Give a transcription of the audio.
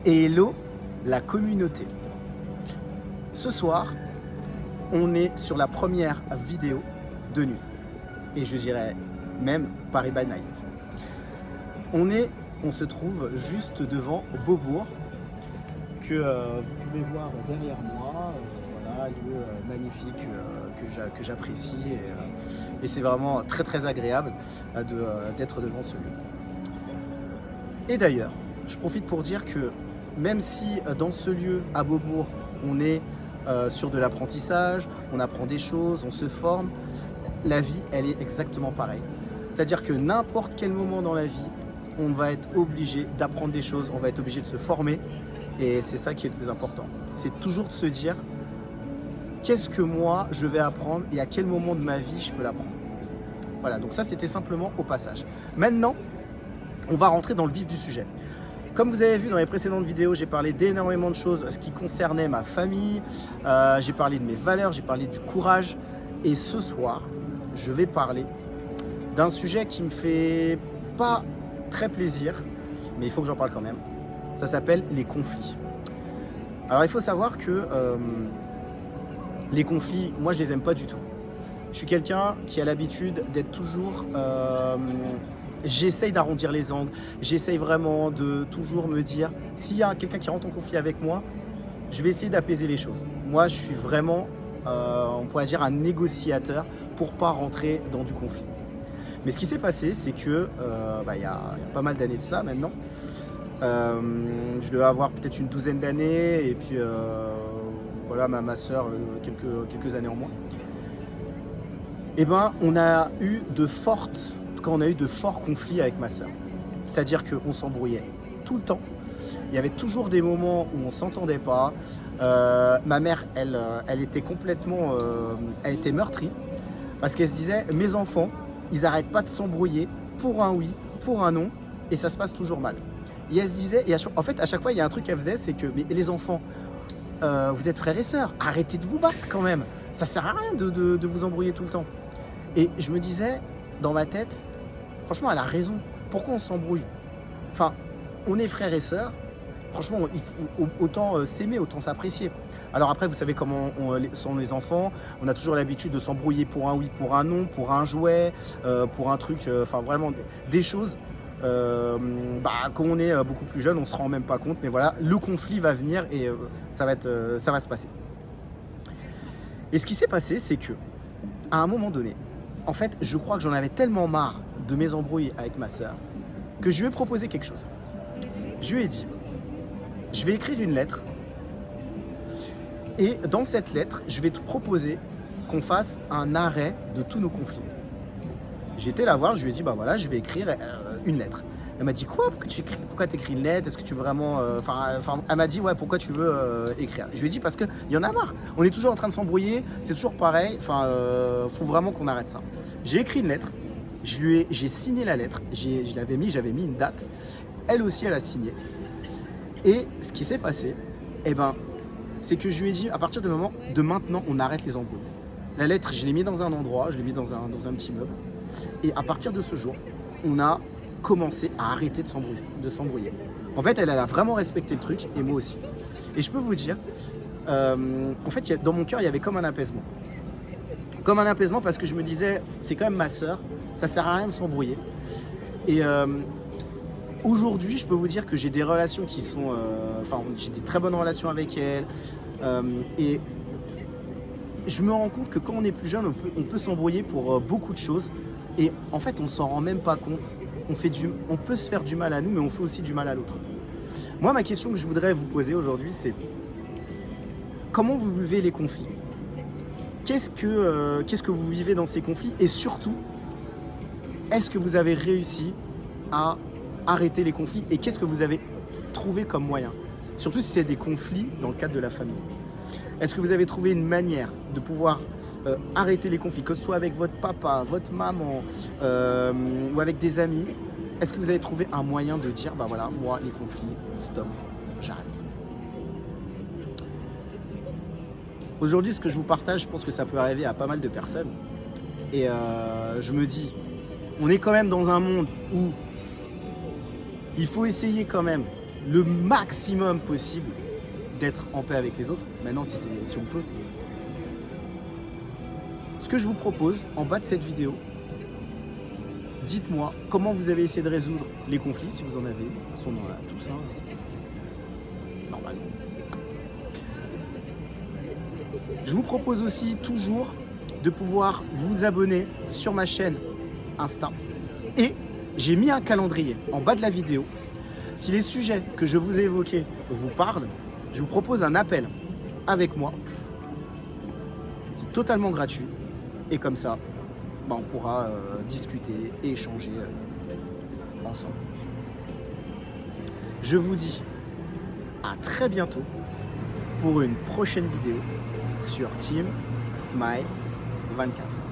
Et hello la communauté. Ce soir, on est sur la première vidéo de nuit. Et je dirais même Paris by Night. On se trouve juste devant Beaubourg, que vous pouvez voir derrière moi. Voilà, lieu magnifique que j'apprécie. Et c'est vraiment très très agréable d'être devant ce lieu. Et d'ailleurs, je profite pour dire que même si dans ce lieu à Beaubourg, on est sur de l'apprentissage, on apprend des choses, on se forme, la vie, elle est exactement pareille. C'est-à-dire que n'importe quel moment dans la vie, on va être obligé d'apprendre des choses, on va être obligé de se former, et c'est ça qui est le plus important. C'est toujours de se dire, qu'est-ce que moi je vais apprendre et à quel moment de ma vie je peux l'apprendre. Voilà, donc ça c'était simplement au passage. Maintenant, on va rentrer dans le vif du sujet. Comme vous avez vu dans les précédentes vidéos, j'ai parlé d'énormément de choses ce qui concernait ma famille, j'ai parlé de mes valeurs, j'ai parlé du courage. Et ce soir, je vais parler d'un sujet qui me fait pas très plaisir, mais il faut que j'en parle quand même. Ça s'appelle les conflits. Alors il faut savoir que les conflits, moi je les aime pas du tout. Je suis quelqu'un qui a l'habitude d'être toujours... j'essaye d'arrondir les angles, j'essaye vraiment de toujours me dire, s'il y a quelqu'un qui rentre en conflit avec moi, je vais essayer d'apaiser les choses. Moi, je suis vraiment, on pourrait dire, un négociateur pour pas rentrer dans du conflit. Mais ce qui s'est passé, c'est que, il y a pas mal d'années de cela maintenant, je devais avoir peut-être une douzaine d'années, et puis voilà, ma soeur, quelques années en moins. Et ben, on a eu de forts conflits avec ma soeur. C'est-à-dire qu'on s'embrouillait tout le temps. Il y avait toujours des moments où on ne s'entendait pas. Ma mère, elle était complètement... elle était meurtrie. Parce qu'elle se disait, mes enfants, ils n'arrêtent pas de s'embrouiller pour un oui, pour un non. Et ça se passe toujours mal. Et elle se disait... en fait, à chaque fois, il y a un truc qu'elle faisait, c'est que... Mais les enfants, vous êtes frères et sœurs. Arrêtez de vous battre quand même. Ça sert à rien de vous embrouiller tout le temps. Et je me disais, dans ma tête, franchement, elle a raison. Pourquoi on s'embrouille? Enfin, on est frères et sœurs. Franchement, il faut autant s'aimer, autant s'apprécier. Alors après, vous savez comment sont les enfants. On a toujours l'habitude de s'embrouiller pour un oui, pour un non, pour un jouet, pour un truc. Enfin, vraiment des choses. Quand on est beaucoup plus jeune, on se rend même pas compte. Mais voilà, le conflit va venir et ça va se passer. Et ce qui s'est passé, c'est que à un moment donné, en fait, je crois que j'en avais tellement marre de mes embrouilles avec ma sœur que je lui ai proposé quelque chose. Je lui ai dit, je vais écrire une lettre et dans cette lettre, je vais te proposer qu'on fasse un arrêt de tous nos conflits. J'ai été la voir, je lui ai dit, bah voilà, je vais écrire une lettre. Elle m'a dit, quoi? Pourquoi tu écris une lettre? Est-ce que tu veux vraiment... elle m'a dit, ouais, pourquoi tu veux écrire? Je lui ai dit, parce qu'il y en a marre. On est toujours en train de s'embrouiller, c'est toujours pareil. Faut vraiment qu'on arrête ça. J'ai écrit une lettre, j'ai signé la lettre, j'avais mis une date. Elle aussi, elle a signé. Et ce qui s'est passé, c'est que je lui ai dit, à partir du moment de maintenant, on arrête les embrouilles. La lettre, je l'ai mis dans un endroit, je l'ai mis dans un petit meuble. Et à partir de ce jour, on a commencé à arrêter de s'embrouiller. En fait, elle a vraiment respecté le truc, et moi aussi. Et je peux vous dire, en fait, dans mon cœur, il y avait comme un apaisement. Comme un apaisement parce que je me disais, c'est quand même ma sœur, ça sert à rien de s'embrouiller. Et aujourd'hui, je peux vous dire que j'ai des relations qui sont... j'ai des très bonnes relations avec elle. Et je me rends compte que quand on est plus jeune, on peut s'embrouiller pour beaucoup de choses. Et en fait, on s'en rend même pas compte. On peut se faire du mal à nous, mais on fait aussi du mal à l'autre. Moi, ma question que je voudrais vous poser aujourd'hui, c'est comment vous vivez les conflits? Qu'est-ce que vous vivez dans ces conflits? Et surtout, est-ce que vous avez réussi à arrêter les conflits? Et qu'est-ce que vous avez trouvé comme moyen? Surtout si c'est des conflits dans le cadre de la famille. Est-ce que vous avez trouvé une manière de pouvoir arrêter les conflits, que ce soit avec votre papa, votre maman ou avec des amis? Est-ce que vous avez trouvé un moyen de dire, bah voilà, moi, les conflits, stop, j'arrête? Aujourd'hui, ce que je vous partage, je pense que ça peut arriver à pas mal de personnes. Et je me dis, on est quand même dans un monde où il faut essayer quand même le maximum possible d'être en paix avec les autres. Maintenant, si on peut. Ce que je vous propose en bas de cette vidéo, dites-moi comment vous avez essayé de résoudre les conflits, si vous en avez. De toute façon, on en a tous, normalement. Je vous propose aussi toujours de pouvoir vous abonner sur ma chaîne Insta. Et j'ai mis un calendrier en bas de la vidéo. Si les sujets que je vous ai évoqués vous parlent, je vous propose un appel avec moi. C'est totalement gratuit. Et comme ça, on pourra discuter et échanger ensemble. Je vous dis à très bientôt pour une prochaine vidéo sur Team Smile 24.